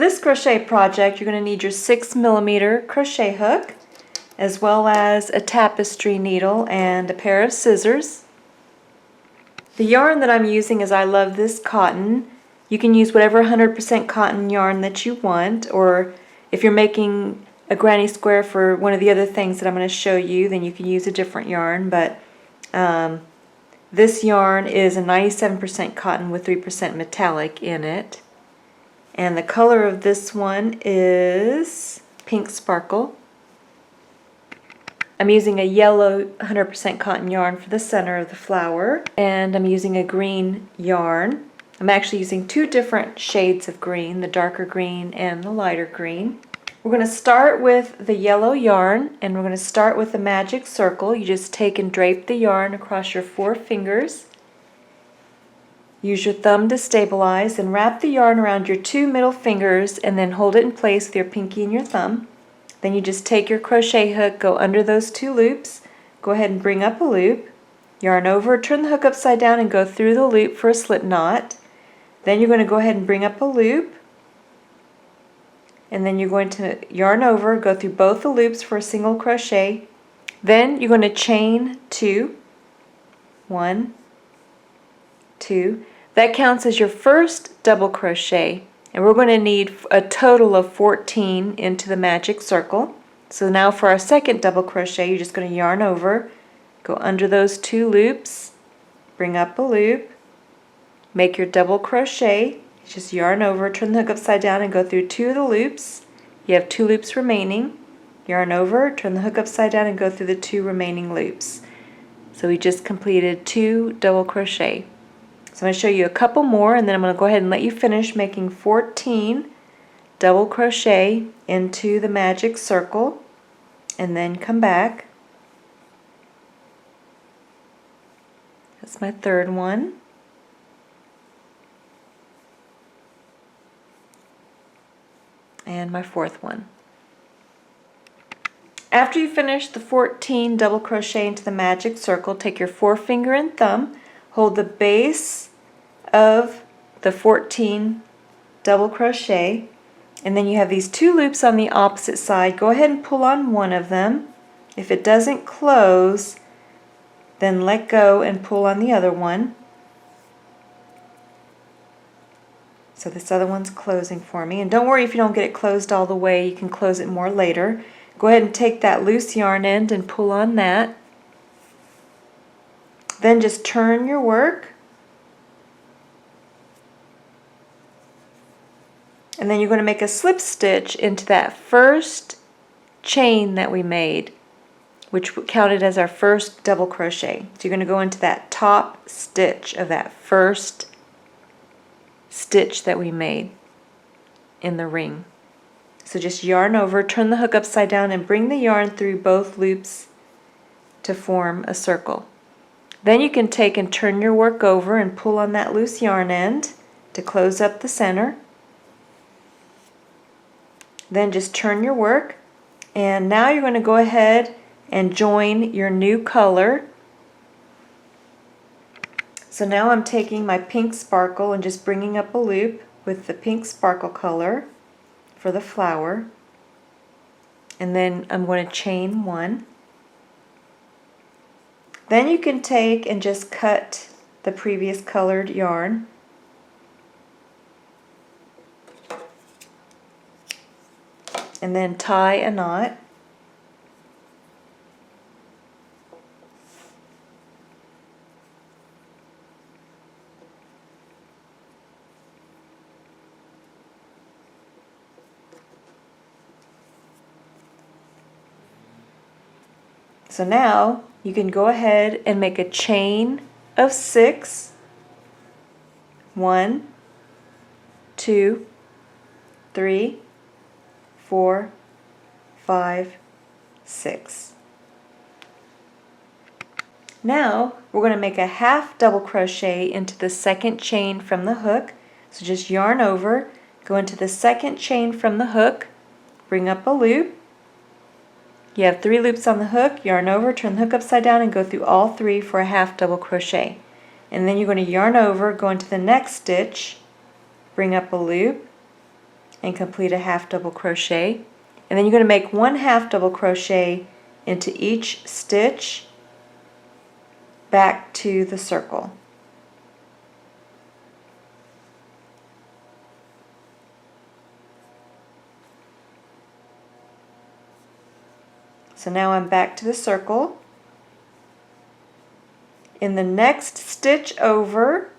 this crochet project, you're going to need your 6mm crochet hook, as well as a tapestry needle and a pair of scissors. The yarn that I'm using is I Love This Cotton. You can use whatever 100% cotton yarn that you want, or if you're making a granny square for one of the other things that I'm going to show you, then you can use a different yarn. But this yarn is a 97% cotton with 3% metallic in it. And the color of this one is Pink Sparkle. I'm using a yellow 100% cotton yarn for the center of the flower, and I'm using a green yarn. I'm actually using two different shades of green, the darker green and the lighter green. We're going to start with the yellow yarn, and we're going to start with the magic circle. You just take and drape the yarn across your 4 fingers. Use your thumb to stabilize, and wrap the yarn around your 2 middle fingers and then hold it in place with your pinky and your thumb. Then you just take your crochet hook, go under those 2 loops, go ahead and bring up a loop, yarn over, turn the hook upside down and go through the loop for a slip knot. Then you're going to go ahead and bring up a loop, and then you're going to yarn over, go through both the loops for a single crochet. Then you're going to chain 2, 1, 2. That counts as your first double crochet, and we're going to need a total of 14 into the magic circle. So now for our second double crochet, you're just going to yarn over, go under those 2 loops, bring up a loop, make your double crochet, just yarn over, turn the hook upside down and go through 2 of the loops. You have 2 loops remaining. Yarn over, turn the hook upside down and go through the 2 remaining loops. So we just completed 2 double crochet. So I'm going to show you a couple more, and then I'm going to go ahead and let you finish making 14 double crochet into the magic circle, and then come back. That's my third one. And my fourth one. After you finish the 14 double crochet into the magic circle, take your forefinger and thumb, hold the base of the 14 double crochet, and then you have these 2 loops on the opposite side. Go ahead and pull on one of them. If it doesn't close, then let go and pull on the other one. So this other one's closing for me. And don't worry if you don't get it closed all the way, you can close it more later. Go ahead and take that loose yarn end and pull on that. Then just turn your work. And then you're going to make a slip stitch into that first chain that we made, which counted as our first double crochet. So you're going to go into that top stitch of that first stitch that we made in the ring. So just yarn over, turn the hook upside down and bring the yarn through both loops to form a circle. Then you can take and turn your work over and pull on that loose yarn end to close up the center. Then just turn your work, and now you're going to go ahead and join your new color. So now I'm taking my Pink Sparkle and just bringing up a loop with the Pink Sparkle color for the flower, and then I'm going to chain 1. Then you can take and just cut the previous colored yarn, and then tie a knot. So now you can go ahead and make a chain of 6. 1, 2, 3, 4, 5, 6. Now we're going to make a half double crochet into the second chain from the hook. So just yarn over, go into the second chain from the hook, bring up a loop. You have 3 loops on the hook, yarn over, turn the hook upside down and go through all 3 for a half double crochet. And then you're going to yarn over, go into the next stitch, bring up a loop, and complete a half double crochet. And then you're going to make 1 half double crochet into each stitch back to the circle. So now I'm back to the circle. In the next stitch over,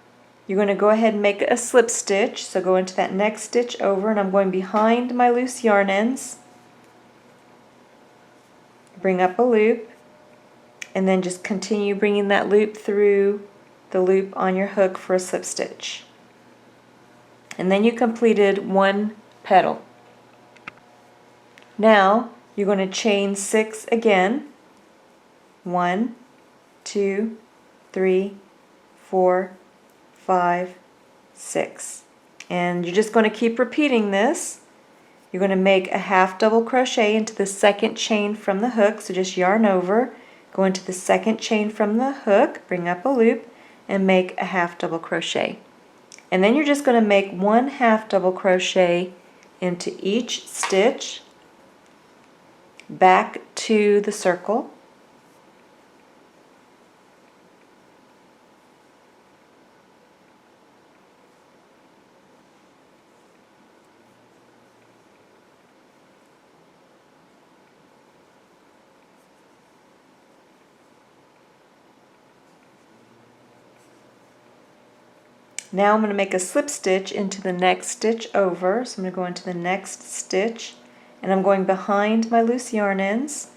you're going to go ahead and make a slip stitch. So go into that next stitch over, and I'm going behind my loose yarn ends. Bring up a loop, and then just continue bringing that loop through the loop on your hook for a slip stitch. And then you completed 1 petal. Now you're going to chain 6 again. 1, 2, 3, 4, 5, 6. And you're just going to keep repeating this. You're going to make a half double crochet into the second chain from the hook, so just yarn over, go into the second chain from the hook, bring up a loop, and make a half double crochet. And then you're just going to make 1 half double crochet into each stitch back to the circle. Now I'm going to make a slip stitch into the next stitch over. So I'm going to go into the next stitch, and I'm going behind my loose yarn ends,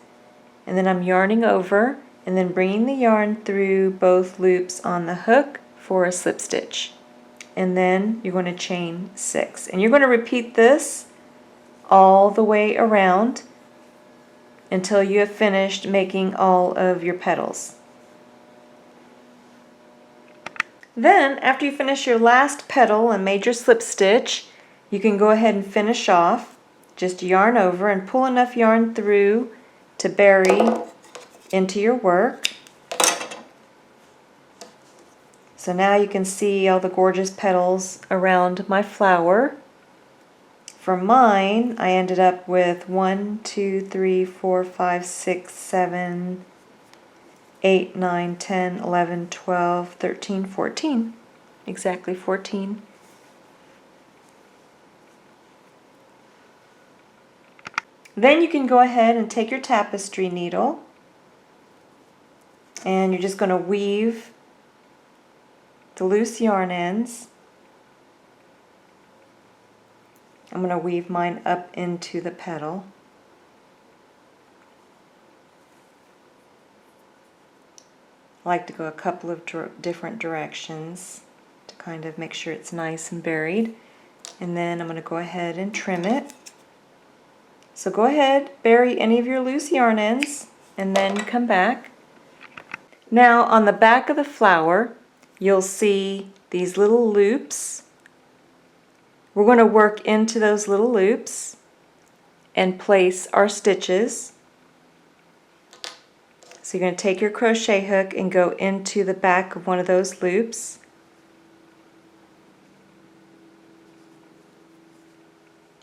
and then I'm yarning over and then bringing the yarn through both loops on the hook for a slip stitch. And then you're going to chain 6. And you're going to repeat this all the way around until you have finished making all of your petals. Then, after you finish your last petal and made your slip stitch, you can go ahead and finish off. Just yarn over and pull enough yarn through to bury into your work. So now you can see all the gorgeous petals around my flower. For mine, I ended up with 1, 2, 3, 4, 5, 6, 7, 8, 9, 10, 11, 12, 13, 14. Exactly 14. Then you can go ahead and take your tapestry needle, and you're just going to weave the loose yarn ends. I'm going to weave mine up into the petal. I like to go a couple of different directions to kind of make sure it's nice and buried. And then I'm going to go ahead and trim it. So go ahead, bury any of your loose yarn ends, and then come back. Now on the back of the flower, you'll see these little loops. We're going to work into those little loops and place our stitches. So you're going to take your crochet hook and go into the back of one of those loops.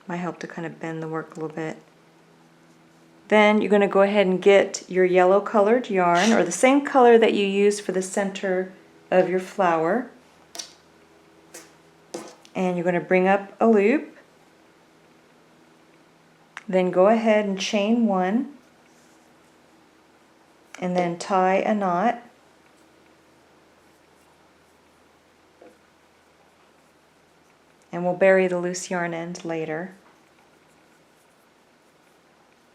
Might help to kind of bend the work a little bit. Then you're going to go ahead and get your yellow colored yarn, or the same color that you use for the center of your flower. And you're going to bring up a loop. Then go ahead and chain 1. And then tie a knot. And we'll bury the loose yarn end later.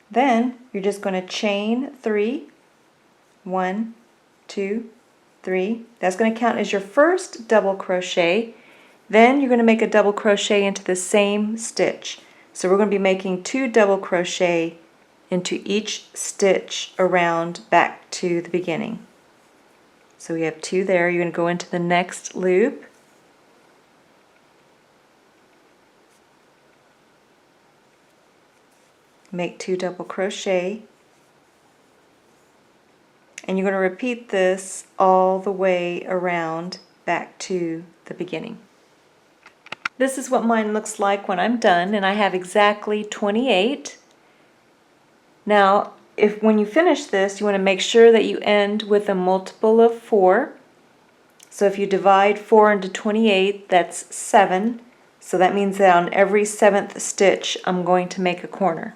Then you're just going to chain 3. 1, 2, 3. That's going to count as your first double crochet. Then you're going to make a double crochet into the same stitch. So we're going to be making 2 double crochet into each stitch around back to the beginning. So we have 2 there. You're going to go into the next loop. Make 2 double crochet. And you're going to repeat this all the way around back to the beginning. This is what mine looks like when I'm done, and I have exactly 28. Now, when you finish this, you want to make sure that you end with a multiple of 4. So if you divide 4 into 28, that's 7. So that means that on every 7th stitch, I'm going to make a corner.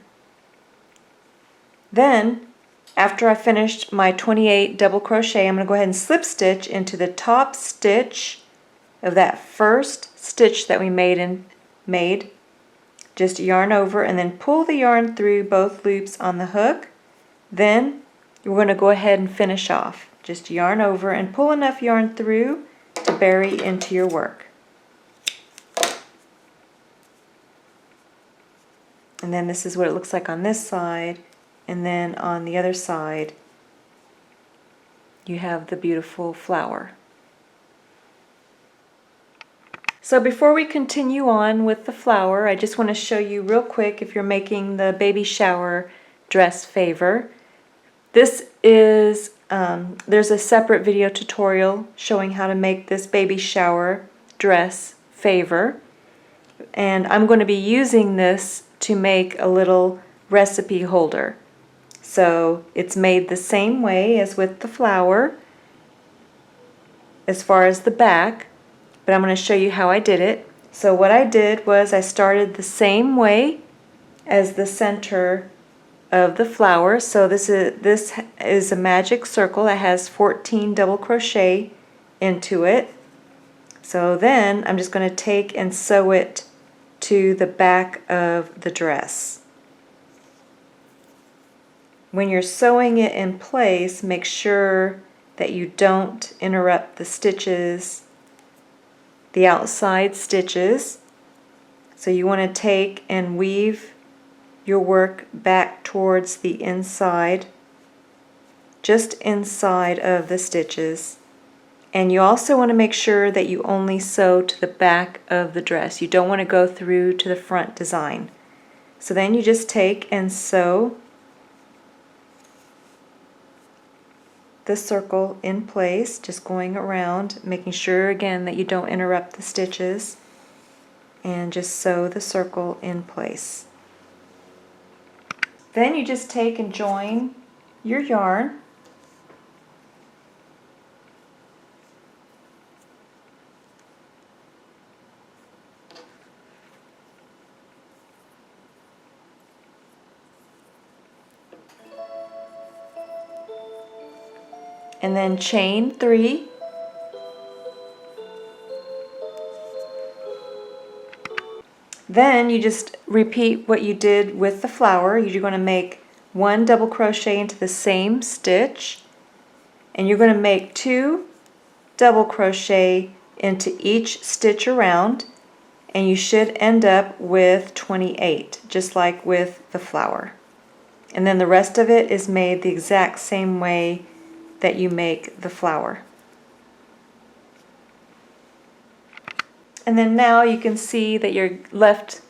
Then, after I finished my 28 double crochet, I'm going to go ahead and slip stitch into the top stitch of that first stitch that we made. Just yarn over and then pull the yarn through both loops on the hook. Then we're going to go ahead and finish off. Just yarn over and pull enough yarn through to bury into your work. And then this is what it looks like on this side, and then on the other side you have the beautiful flower. So before we continue on with the flower, I just want to show you real quick, if you're making the baby shower dress favor, this is there's a separate video tutorial showing how to make this baby shower dress favor, and I'm going to be using this to make a little recipe holder. So it's made the same way as with the flower as far as the back, but I'm going to show you how I did it. So what I did was I started the same way as the center of the flower. So this is a magic circle that has 14 double crochet into it. So then I'm just going to take and sew it to the back of the dress. When you're sewing it in place, make sure that you don't interrupt the stitches, the outside stitches. So you want to take and weave your work back towards the inside, just inside of the stitches. And you also want to make sure that you only sew to the back of the dress. You don't want to go through to the front design. So then you just take and sew the circle in place, just going around, making sure again that you don't interrupt the stitches, and just sew the circle in place. Then you just take and join your yarn. And then chain 3. Then you just repeat what you did with the flower. You're going to make 1 double crochet into the same stitch, and you're going to make 2 double crochet into each stitch around, and you should end up with 28, just like with the flower. And then the rest of it is made the exact same way that you make the flower. And then now you can see that you're left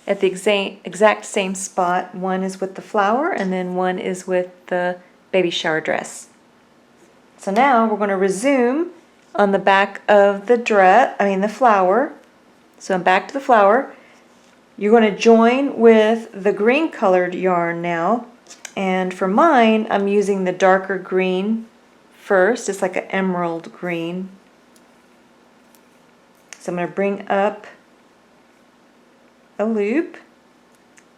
at the exact same spot. One is with the flower and then one is with the baby shower dress. So now we're going to resume on the back of the the flower. So I'm back to the flower. You're going to join with the green colored yarn now, and for mine I'm using the darker green first. It's like an emerald green. So I'm going to bring up a loop.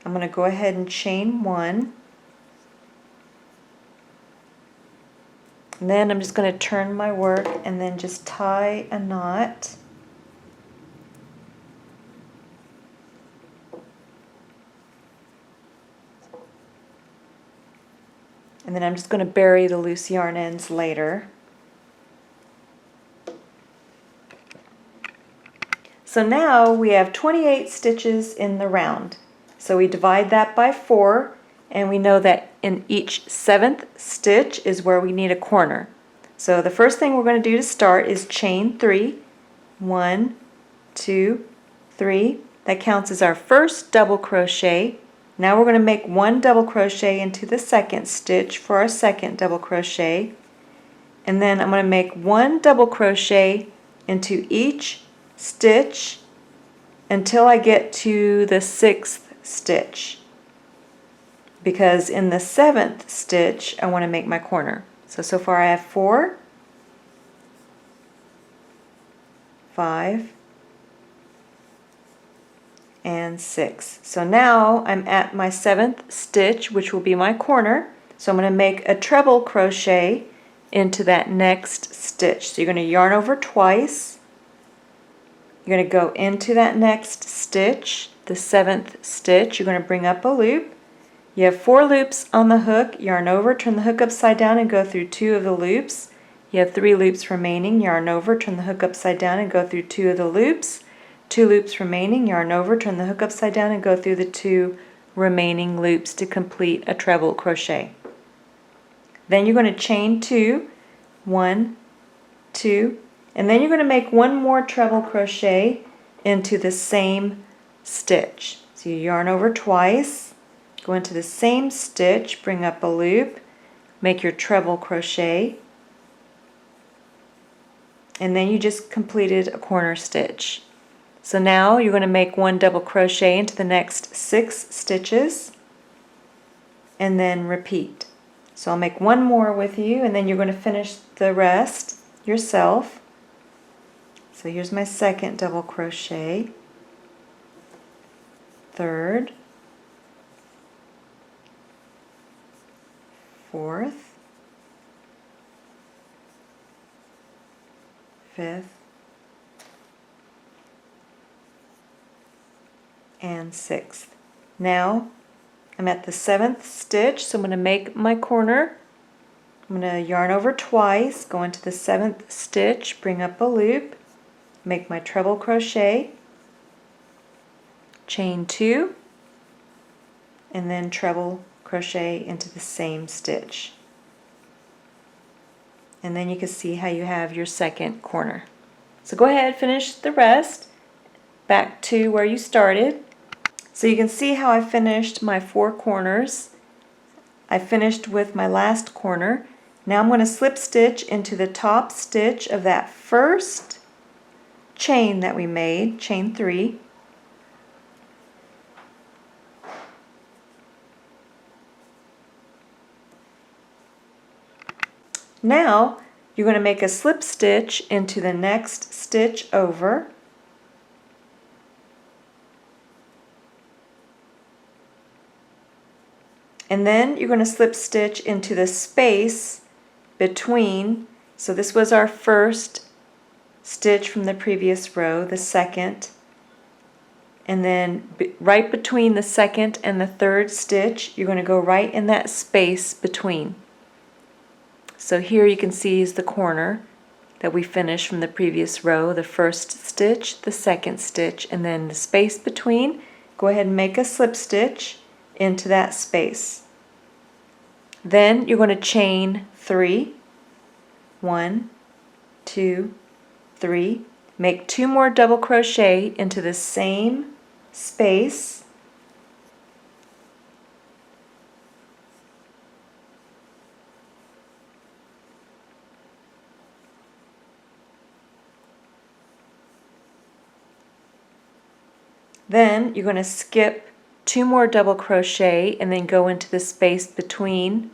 I'm going to go ahead and chain 1. And then I'm just going to turn my work and then just tie a knot. And then I'm just going to bury the loose yarn ends later. So now we have 28 stitches in the round. So we divide that by 4, and we know that in each 7th stitch is where we need a corner. So the first thing we're going to do to start is chain 3. 1, 2, 3. That counts as our first double crochet. Now we're going to make 1 double crochet into the 2nd stitch for our 2nd double crochet, and then I'm going to make 1 double crochet into each stitch until I get to the 6th stitch, because in the 7th stitch I want to make my corner. So far I have 4, 5, and 6. So now I'm at my 7th stitch, which will be my corner. So I'm going to make a treble crochet into that next stitch. So you're going to yarn over twice. You're going to go into that next stitch, the 7th stitch. You're going to bring up a loop. You have 4 loops on the hook. Yarn over, turn the hook upside down and go through 2 of the loops. You have 3 loops remaining. Yarn over, turn the hook upside down and go through 2 of the loops. 2 loops remaining. Yarn over, turn the hook upside down and go through the 2 remaining loops to complete a treble crochet. Then you're going to chain 2, 1, 2, and then you're going to make one more treble crochet into the same stitch. So you yarn over twice, go into the same stitch, bring up a loop, make your treble crochet, and then you just completed a corner stitch. So now you're going to make 1 double crochet into the next 6 stitches and then repeat. So I'll make 1 more with you, and then you're going to finish the rest yourself. So here's my 2nd double crochet, 3rd, 4th, 5th, and 6th. Now I'm at the 7th stitch, so I'm going to make my corner. I'm going to yarn over twice, go into the 7th stitch, bring up a loop, make my treble crochet, chain 2, and then treble crochet into the same stitch. And then you can see how you have your 2nd corner. So go ahead, finish the rest back to where you started. So you can see how I finished my 4 corners. I finished with my last corner. Now I'm going to slip stitch into the top stitch of that first chain that we made, chain 3. Now you're going to make a slip stitch into the next stitch over. And then you're going to slip stitch into the space between, so this was our first stitch from the previous row, the 2nd, and then right between the 2nd and the 3rd stitch, you're going to go right in that space between. So here you can see is the corner that we finished from the previous row, the 1st stitch, the 2nd stitch, and then the space between. Go ahead and make a slip stitch into that space. Then you're going to chain 3, 1, 2, 3, make 2 more double crochet into the same space, then you're going to skip 2 more double crochet and then go into the space between,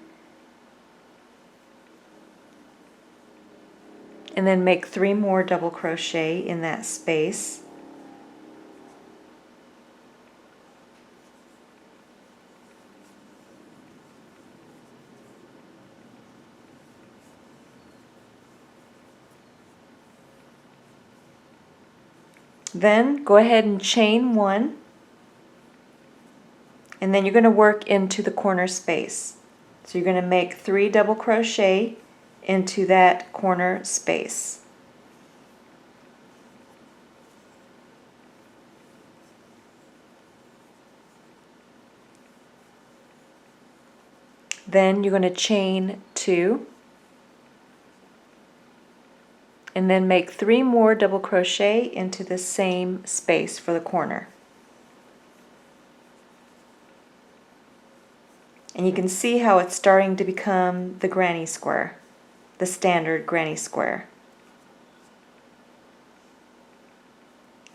and then make 3 more double crochet in that space. Then go ahead and chain 1, and then you're going to work into the corner space. So you're going to make 3 double crochet into that corner space. Then you're going to chain 2, and then make 3 more double crochet into the same space for the corner. And you can see how it's starting to become the granny square, the standard granny square.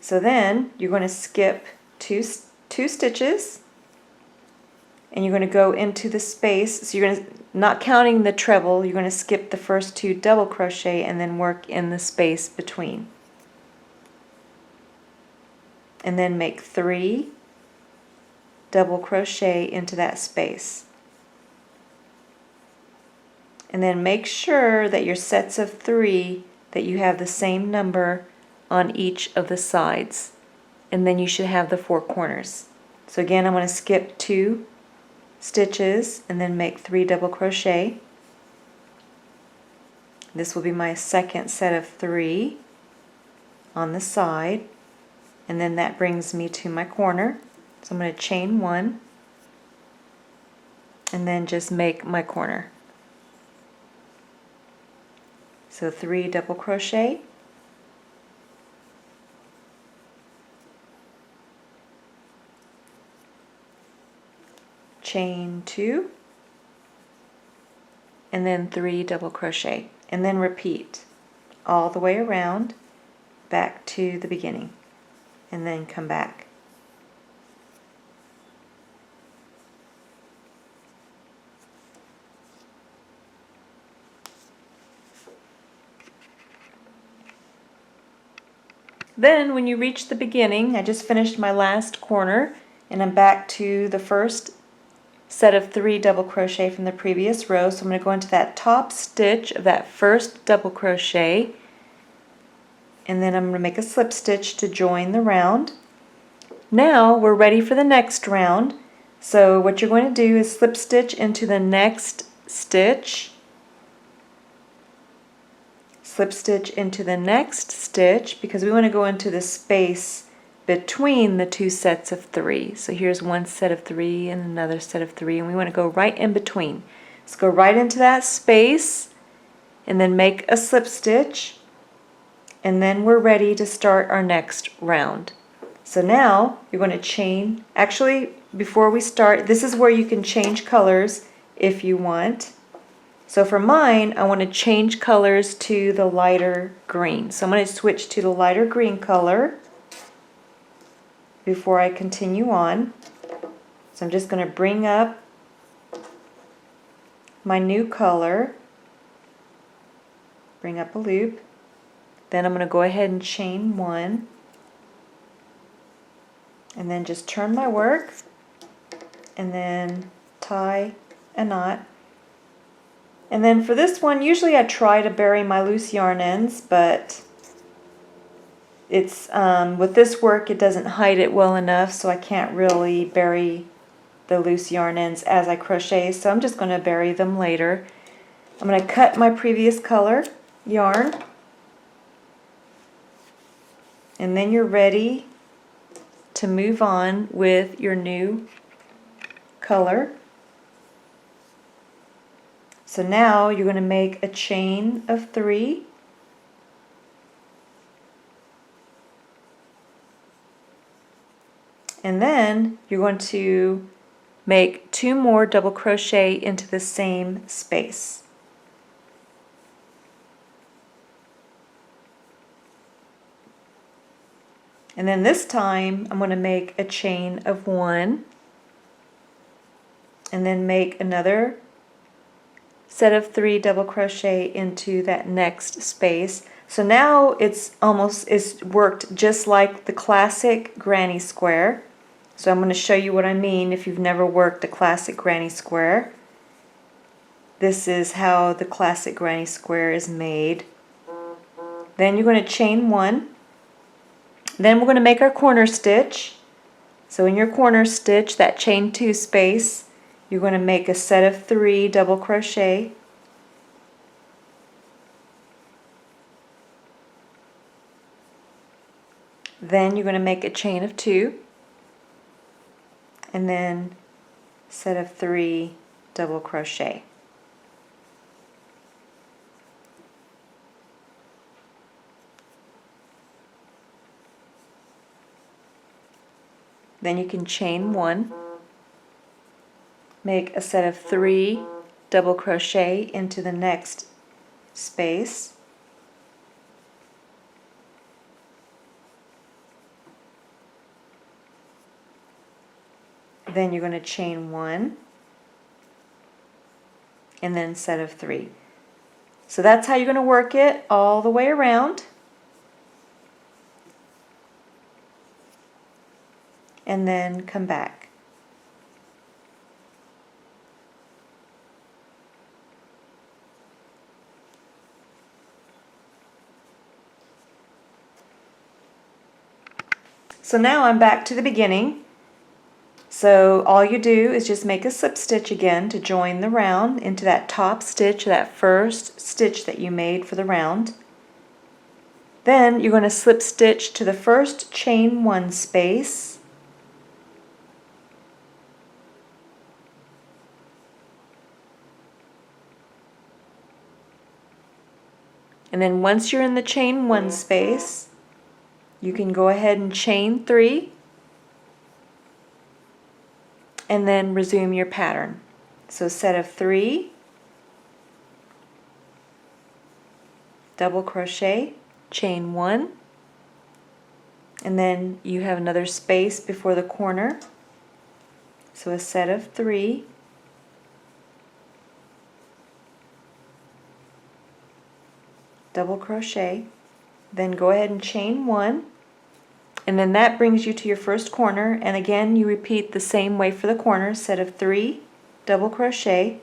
So then you're going to skip two stitches, and you're going to go into the space. So you're going to, not counting the treble, you're going to skip the first 2 double crochet and then work in the space between. And then make 3 double crochet into that space. And then make sure that your sets of 3, that you have the same number on each of the sides. And then you should have the 4 corners. So again, I'm going to skip 2 stitches and then make 3 double crochet. This will be my second set of 3 on the side, and then that brings me to my corner. So I'm going to chain 1 and then just make my corner. So 3 double crochet, chain 2, and then 3 double crochet, and then repeat all the way around back to the beginning, and then come back. Then when you reach the beginning, I just finished my last corner and I'm back to the first set of 3 double crochet from the previous row. So I'm going to go into that top stitch of that first double crochet, and then I'm going to make a slip stitch to join the round. Now we're ready for the next round. So what you're going to do is slip stitch into the next stitch, slip stitch into the next stitch, because we want to go into the space between the 2 sets of 3. So here's one set of 3 and another set of 3, and we want to go right in between. Let's go right into that space and then make a slip stitch, and then we're ready to start our next round. So now you're going to chain, actually before we start, this is where you can change colors if you want. So for mine, I want to change colors to the lighter green. So I'm going to switch to the lighter green color before I continue on. So I'm just going to bring up my new color, bring up a loop, then I'm going to go ahead and chain 1, and then just turn my work, and then tie a knot. And then for this one, usually I try to bury my loose yarn ends, but it's with this work it doesn't hide it well enough, so I can't really bury the loose yarn ends as I crochet, so I'm just going to bury them later. I'm going to cut my previous color yarn, and then you're ready to move on with your new color. So now you're going to make a chain of 3, and then you're going to make 2 more double crochet into the same space. And then this time I'm going to make a chain of 1 and then make another set of 3 double crochet into that next space. So now it's worked just like the classic granny square. So I'm going to show you what I mean if you've never worked a classic granny square. This is how the classic granny square is made. Then you're going to chain 1. Then we're going to make our corner stitch. So in your corner stitch, that chain 2 space, you're going to make a set of 3 double crochet. Then you're going to make a chain of 2, and then set of 3 double crochet. Then you can chain 1, make a set of 3 double crochet into the next space, then you're going to chain 1 and then set of 3. So that's how you're going to work it all the way around. And then come back. So now I'm back to the beginning. So all you do is just make a slip stitch again to join the round into that top stitch, that first stitch that you made for the round. Then you're going to slip stitch to the first chain 1 space. And then once you're in the chain 1 space, you can go ahead and chain 3 and then resume your pattern. So set of 3, double crochet, chain 1, and then you have another space before the corner. So a set of 3, double crochet, then go ahead and chain 1, and then that brings you to your first corner, and again you repeat the same way for the corner, set of 3, double crochet,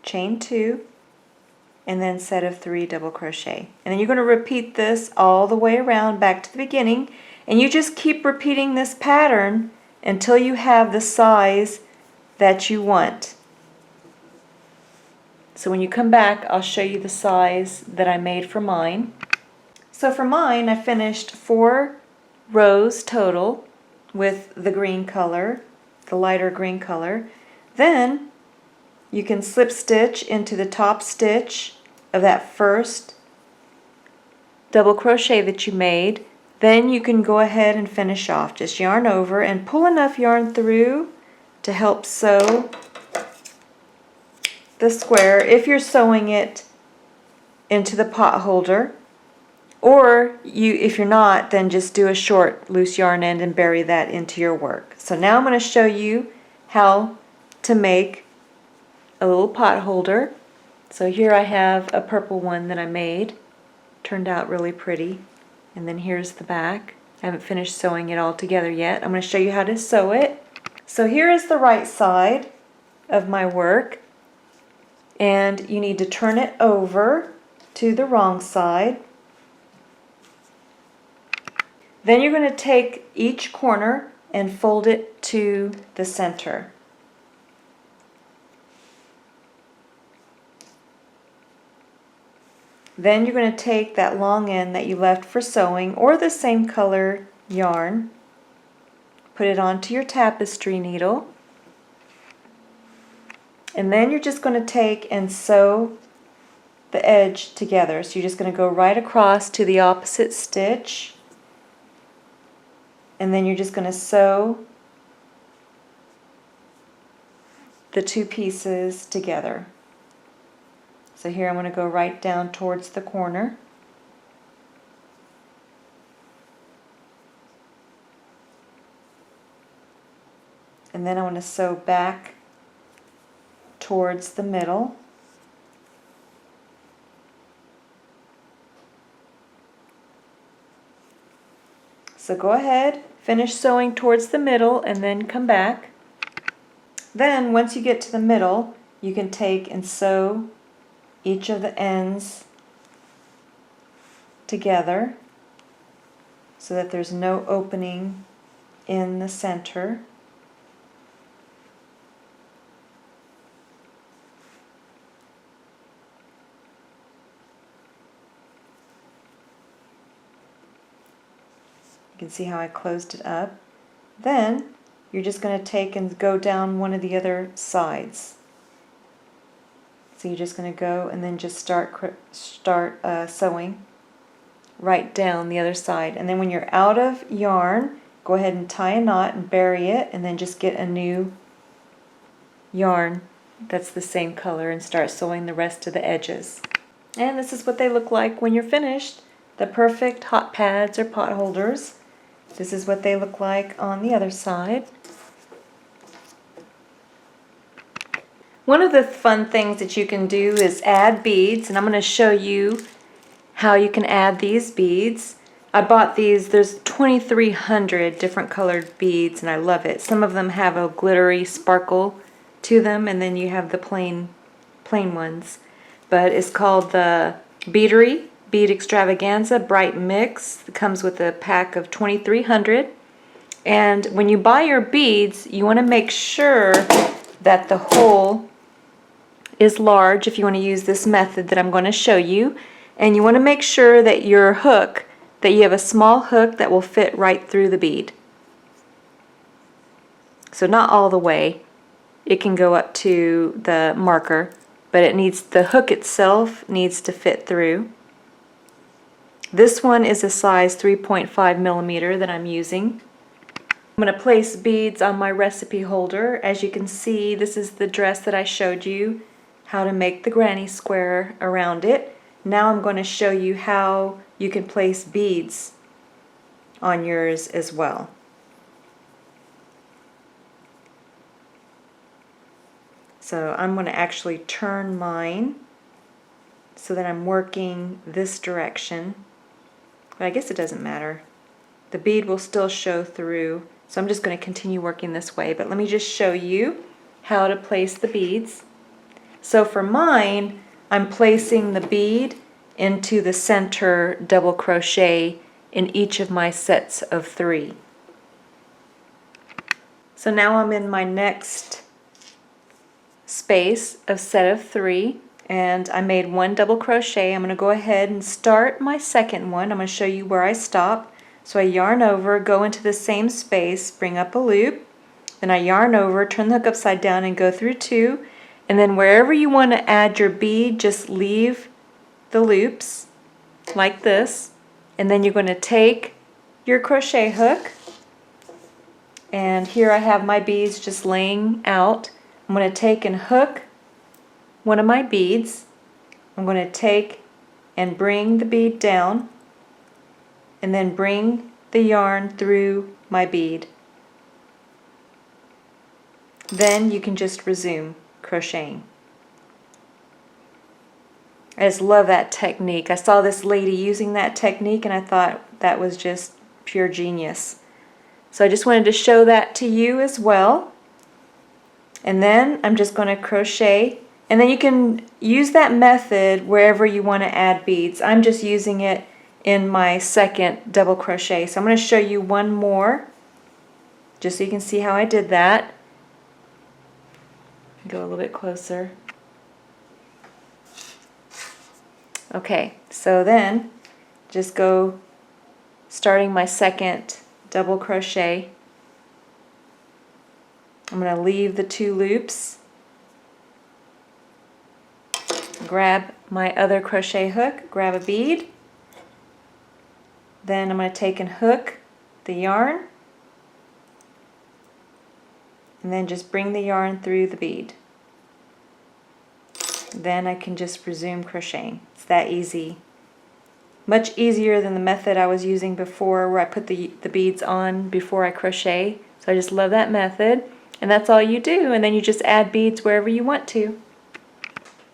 chain 2, and then set of 3 double crochet. And then you're going to repeat this all the way around back to the beginning, and you just keep repeating this pattern until you have the size that you want. So when you come back, I'll show you the size that I made for mine. So for mine, I finished 4 rows total with the green color, the lighter green color. Then you can slip stitch into the top stitch of that first double crochet that you made. Then you can go ahead and finish off. Just yarn over and pull enough yarn through to help sew the square if you're sewing it into the pot holder, or if you're not, then just do a short loose yarn end and bury that into your work. So now I'm going to show you how to make a little pot holder. So here I have a purple one that I made. Turned out really pretty. And then here's the back. I haven't finished sewing it all together yet. I'm going to show you how to sew it. So here is the right side of my work, and you need to turn it over to the wrong side. Then you're going to take each corner and fold it to the center. Then you're going to take that long end that you left for sewing, or the same color yarn, put it onto your tapestry needle, and then you're just going to take and sew the edge together. So you're just going to go right across to the opposite stitch, and then you're just going to sew the 2 pieces together. So here I'm going to go right down towards the corner. And then I want to sew back towards the middle. So go ahead, finish sewing towards the middle, and then come back. Then once you get to the middle, you can take and sew each of the ends together so that there's no opening in the center. You can see how I closed it up. Then you're just going to take and go down one of the other sides. So you're just going to go and then just start sewing right down the other side. And then when you're out of yarn, go ahead and tie a knot and bury it, and then just get a new yarn that's the same color and start sewing the rest of the edges. And this is what they look like when you're finished. The perfect hot pads or pot holders. This is what they look like on the other side. One of the fun things that you can do is add beads, and I'm going to show you how you can add these beads. I bought these, there's 2,300 different colored beads, and I love it. Some of them have a glittery sparkle to them, and then you have the plain ones. But it's called the Beadery Bead Extravaganza Bright Mix. It comes with a pack of 2,300. And when you buy your beads, you want to make sure that the hole is large if you want to use this method that I'm going to show you. And you want to make sure that your hook, that you have a small hook that will fit right through the bead. So not all the way. It can go up to the marker, but it needs, the hook itself needs to fit through. This one is a size 3.5 millimeter that I'm using. I'm going to place beads on my recipe holder. As you can see, this is the dress that I showed you how to make the granny square around it. Now I'm going to show you how you can place beads on yours as well. So I'm going to actually turn mine so that I'm working this direction. But I guess it doesn't matter. The bead will still show through. So I'm just going to continue working this way. But let me just show you how to place the beads. So for mine, I'm placing the bead into the center double crochet in each of my sets of 3. So now I'm in my next space of set of 3, and I made 1 double crochet. I'm going to go ahead and start my second one. I'm going to show you where I stop. So I yarn over, go into the same space, bring up a loop, then I yarn over, turn the hook upside down and go through 2, and then wherever you want to add your bead, just leave the loops like this, and then you're going to take your crochet hook, and here I have my beads just laying out. I'm going to take and hook one of my beads. I'm going to take and bring the bead down, and then bring the yarn through my bead. Then you can just resume crocheting. I just love that technique. I saw this lady using that technique and I thought that was just pure genius. So I just wanted to show that to you as well. And then I'm just going to crochet, and then you can use that method wherever you want to add beads. I'm just using it in my second double crochet. So I'm going to show you one more just so you can see how I did that. Go a little bit closer. Okay, so then just go starting my second double crochet. I'm going to leave the 2 loops, grab my other crochet hook, grab a bead, then I'm going to take and hook the yarn, and then just bring the yarn through the bead. Then I can just resume crocheting. It's that easy. Much easier than the method I was using before where I put the beads on before I crochet. So I just love that method. And that's all you do, and then you just add beads wherever you want to.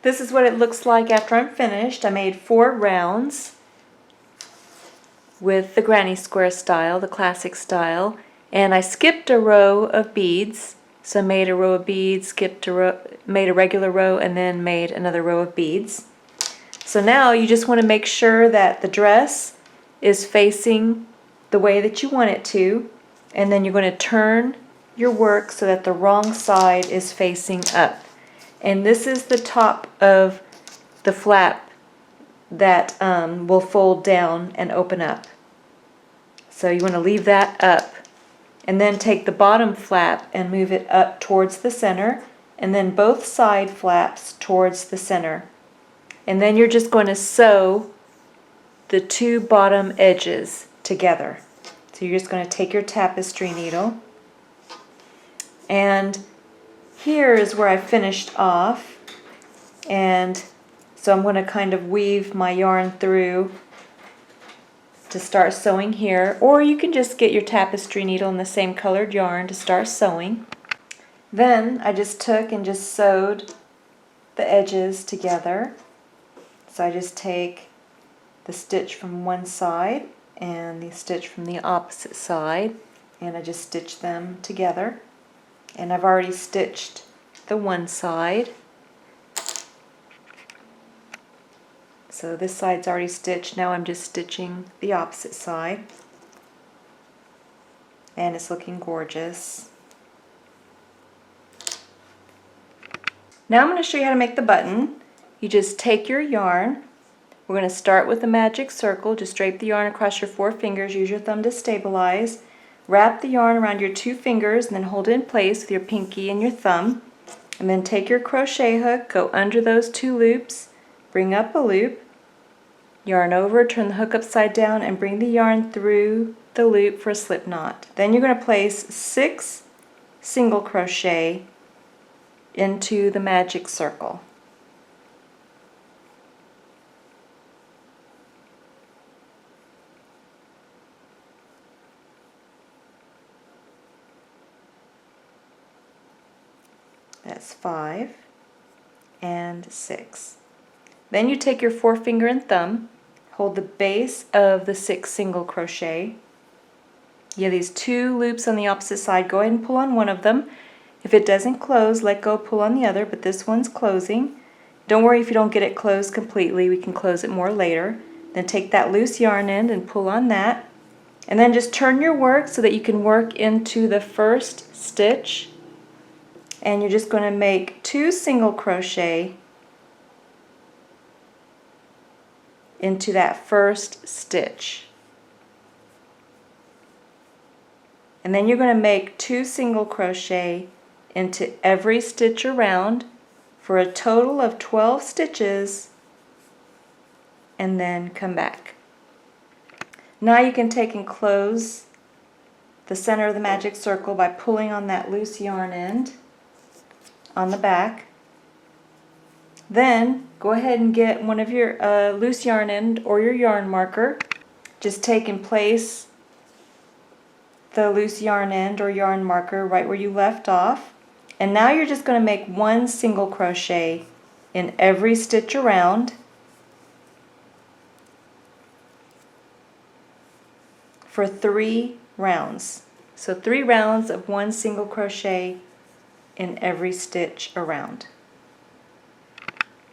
This is what it looks like after I'm finished. I made 4 rounds with the granny square style, the classic style, and I skipped a row of beads. So I made a row of beads, skipped a row, made a regular row, and then made another row of beads. So now you just want to make sure that the dress is facing the way that you want it to, and then you're going to turn your work so that the wrong side is facing up. And this is the top of the flap that will fold down and open up. So you want to leave that up, and then take the bottom flap and move it up towards the center, and then both side flaps towards the center. And then you're just going to sew the 2 bottom edges together. So you're just going to take your tapestry needle, and here is where I finished off, and So I'm going to kind of weave my yarn through to start sewing here, or you can just get your tapestry needle in the same colored yarn to start sewing. Then I just took and just sewed the edges together. So I just take the stitch from one side and the stitch from the opposite side, and I just stitch them together. And I've already stitched the one side. So this side's already stitched. Now I'm just stitching the opposite side. And it's looking gorgeous. Now I'm going to show you how to make the button. You just take your yarn. We're going to start with the magic circle. Just drape the yarn across your 4 fingers. Use your thumb to stabilize. Wrap the yarn around your 2 fingers and then hold it in place with your pinky and your thumb. And then take your crochet hook, go under those 2 loops, bring up a loop, yarn over, turn the hook upside down, and bring the yarn through the loop for a slip knot. Then you're going to place 6 single crochet into the magic circle. That's 5 and 6. Then you take your 4-finger and thumb, hold the base of the 6 single crochet. You have these 2 loops on the opposite side. Go ahead and pull on one of them. If it doesn't close, let go, pull on the other, but this one's closing. Don't worry if you don't get it closed completely. We can close it more later. Then take that loose yarn end and pull on that. And then just turn your work so that you can work into the first stitch. And you're just going to make 2 single crochet into that first stitch. And then you're going to make 2 single crochet into every stitch around for a total of 12 stitches, and then come back. Now you can take and close the center of the magic circle by pulling on that loose yarn end on the back. Then go ahead and get one of your loose yarn end or your yarn marker. Just take and place the loose yarn end or yarn marker right where you left off. And now you're just going to make 1 single crochet in every stitch around for 3 rounds. So 3 rounds of 1 single crochet in every stitch around.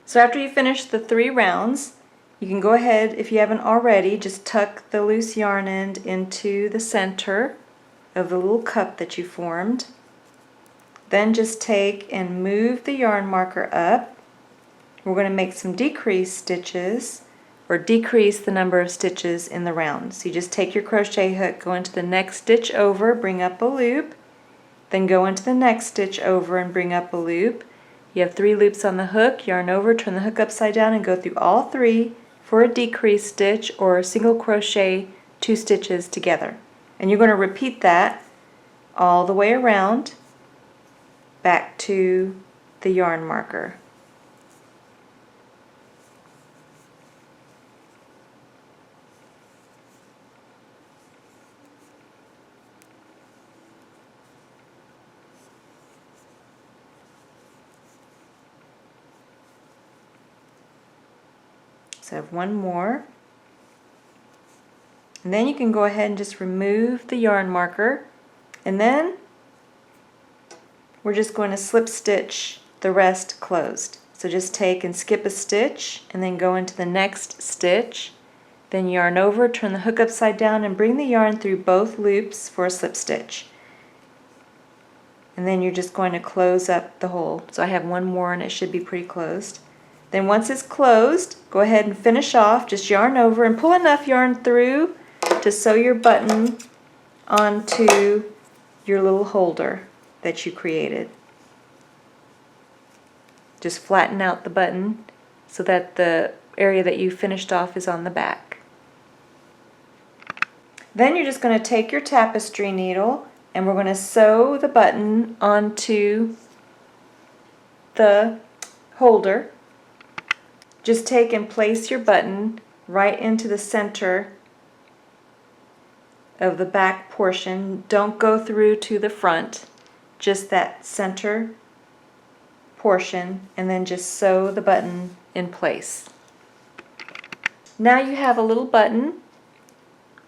So after you finish the 3 rounds, you can go ahead, if you haven't already, just tuck the loose yarn end into the center of the little cup that you formed. Then just take and move the yarn marker up. We're going to make some decrease stitches, or decrease the number of stitches in the round. So you just take your crochet hook, go into the next stitch over, bring up a loop, then go into the next stitch over and bring up a loop. You have 3 loops on the hook, yarn over, turn the hook upside down, and go through all 3 for a decrease stitch or a single crochet 2 stitches together. And you're going to repeat that all the way around back to the yarn marker. So I have 1 more. And then you can go ahead and just remove the yarn marker, and then we're just going to slip stitch the rest closed. So just take and skip a stitch and then go into the next stitch, then yarn over, turn the hook upside down, and bring the yarn through both loops for a slip stitch. And then you're just going to close up the hole. So I have 1 more and it should be pretty closed. Then once it's closed, go ahead and finish off, just yarn over and pull enough yarn through to sew your button onto your little holder that you created. Just flatten out the button so that the area that you finished off is on the back. Then you're just going to take your tapestry needle and we're going to sew the button onto the holder. just take and place your button right into the center of the back portion. Don't go through to the front, just that center portion, and then just sew the button in place. Now you have a little button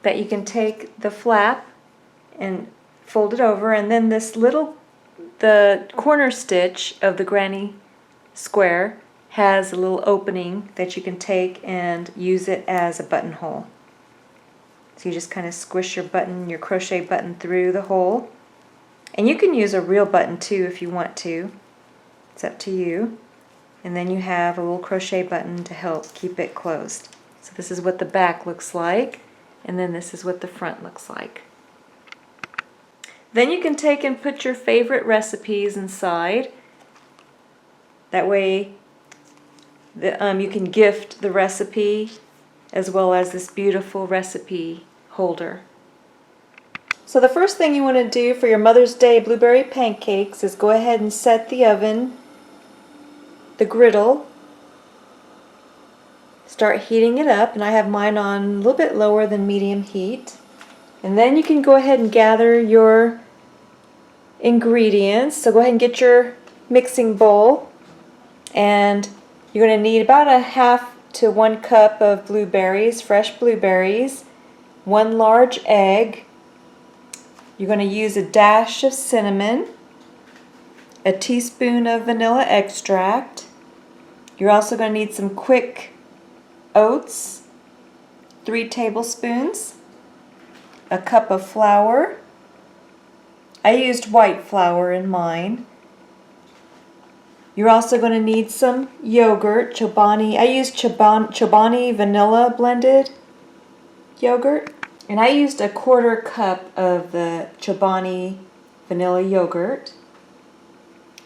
that you can take the flap and fold it over, and then the corner stitch of the granny square has a little opening that you can take and use it as a buttonhole. So you just kind of squish your crochet button through the hole. And you can use a real button too if you want to. It's up to you. And then you have a little crochet button to help keep it closed. So this is what the back looks like, and then this is what the front looks like. Then you can take and put your favorite recipes inside. That way you can gift the recipe as well as this beautiful recipe holder. So the first thing you want to do for your Mother's Day blueberry pancakes is go ahead and set the oven, the griddle. Start heating it up, and I have mine on a little bit lower than medium heat. And then you can go ahead and gather your ingredients. So go ahead and get your mixing bowl, and you're going to need about a half to 1 cup of blueberries, fresh blueberries, 1 large egg. You're going to use a dash of cinnamon, a teaspoon of vanilla extract. You're also going to need some quick oats, 3 tablespoons, a cup of flour. I used white flour in mine. You're also going to need some yogurt, Chobani. I used Chobani vanilla blended yogurt, and I used a 1/4 cup of the Chobani vanilla yogurt.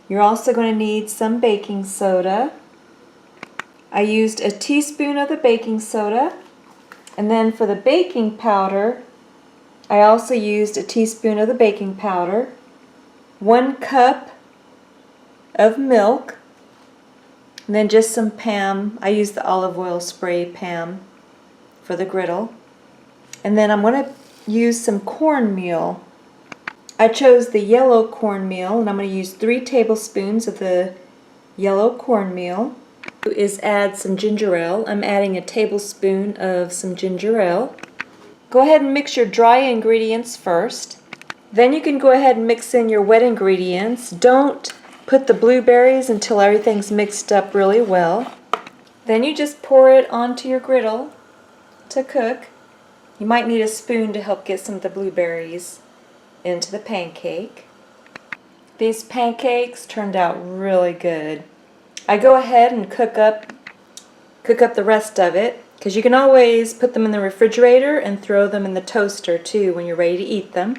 You're also going to need some baking soda. I used a teaspoon of the baking soda, and then for the baking powder, I also used a teaspoon of the baking powder, 1 cup of milk, and then just some Pam. I used the olive oil spray Pam for the griddle. And then I'm going to use some cornmeal. I chose the yellow cornmeal, and I'm going to use 3 tablespoons of the yellow cornmeal. Is add some ginger ale. I'm adding a tablespoon of some ginger ale. Go ahead and mix your dry ingredients first. Then you can go ahead and mix in your wet ingredients. Don't put the blueberries until everything's mixed up really well. Then you just pour it onto your griddle to cook. You might need a spoon to help get some of the blueberries into the pancake. These pancakes turned out really good. I go ahead and cook up the rest of it, because you can always put them in the refrigerator and throw them in the toaster too when you're ready to eat them.